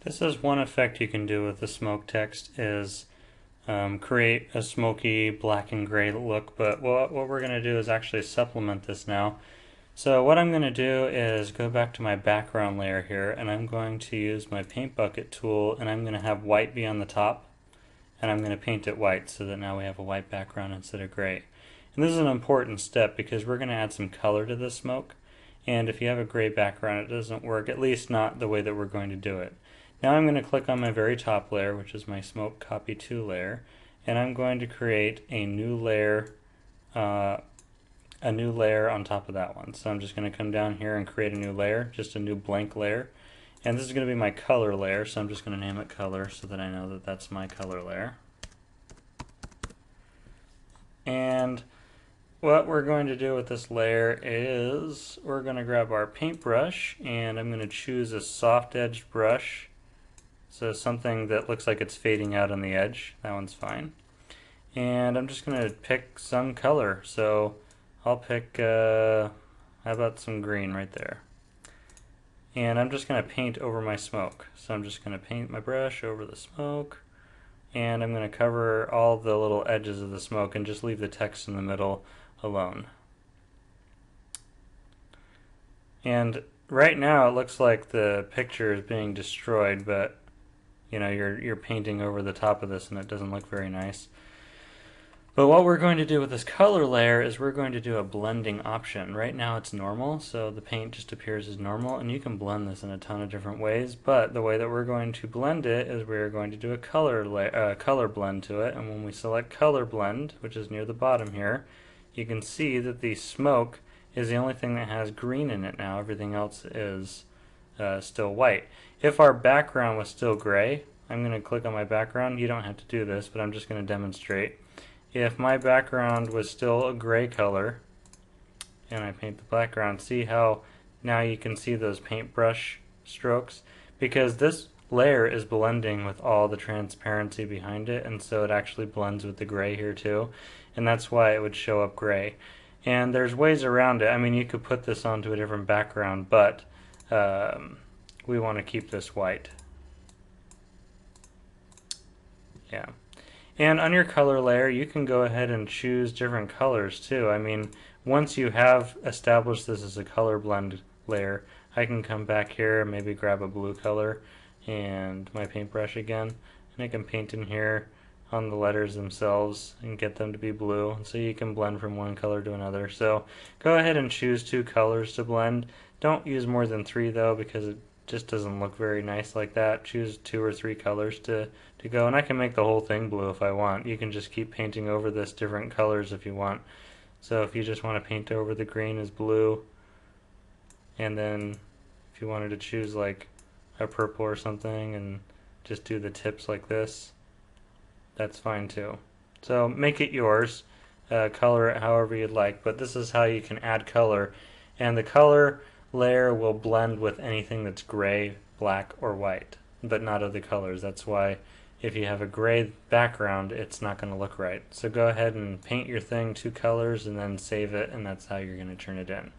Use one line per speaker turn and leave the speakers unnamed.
This is one effect you can do with the smoke text is create a smoky black and gray look, but what we're going to do is actually supplement this now. So what I'm going to do is go back to my background layer here, and I'm going to use my paint bucket tool, and I'm going to have white be on the top, and I'm going to paint it white so that now we have a white background instead of gray. And this is an important step because we're going to add some color to the smoke, and if you have a gray background it doesn't work, at least not the way that we're going to do it. Now I'm going to click on my very top layer, which is my Smoke Copy 2 layer, and I'm going to create a new layer on top of that one. So I'm just going to come down here and create a new layer, just a new blank layer. And this is going to be my color layer, so I'm just going to name it color so that I know that that's my color layer. And what we're going to do with this layer is we're going to grab our paintbrush, and I'm going to choose a soft edged brush. So something that looks like it's fading out on the edge. That one's fine. And I'm just going to pick some color. So I'll pick, how about some green right there. And I'm just going to paint over my smoke. So I'm just going to paint my brush over the smoke. And I'm going to cover all the little edges of the smoke and just leave the text in the middle alone. And right now it looks like the picture is being destroyed, but you know, you're painting over the top of this and it doesn't look very nice. But what we're going to do with this color layer is we're going to do a blending option. Right now it's normal, so the paint just appears as normal, and you can blend this in a ton of different ways, but the way that we're going to blend it is we're going to do a color blend to it, and when we select color blend, which is near the bottom here, you can see that the smoke is the only thing that has green in it now. Everything else is still white. If our background was still gray, I'm going to click on my background. You don't have to do this, but I'm just going to demonstrate. If my background was still a gray color, and I paint the background, see how now you can see those paintbrush strokes? Because this layer is blending with all the transparency behind it, and so it actually blends with the gray here too, and that's why it would show up gray. And there's ways around it. I mean, you could put this onto a different background, but we want to keep this white. Yeah. And on your color layer, you can go ahead and choose different colors too. I mean, once you have established this as a color blend layer, I can come back here and maybe grab a blue color and my paintbrush again, and I can paint in here on the letters themselves and get them to be blue, so you can blend from one color to another. So go ahead and choose 2 colors to blend. Don't use more than 3 though, because it just doesn't look very nice like that. Choose 2 or 3 colors to go, and I can make the whole thing blue if I want. You can just keep painting over this different colors if you want. So if you just want to paint over the green as blue, and then if you wanted to choose like a purple or something and just do the tips like this, that's fine too. So make it yours, color it however you'd like, but this is how you can add color, and the color layer will blend with anything that's gray, black, or white, but not other colors. That's why if you have a gray background, it's not going to look right. So go ahead and paint your thing 2 colors and then save it, and that's how you're going to turn it in.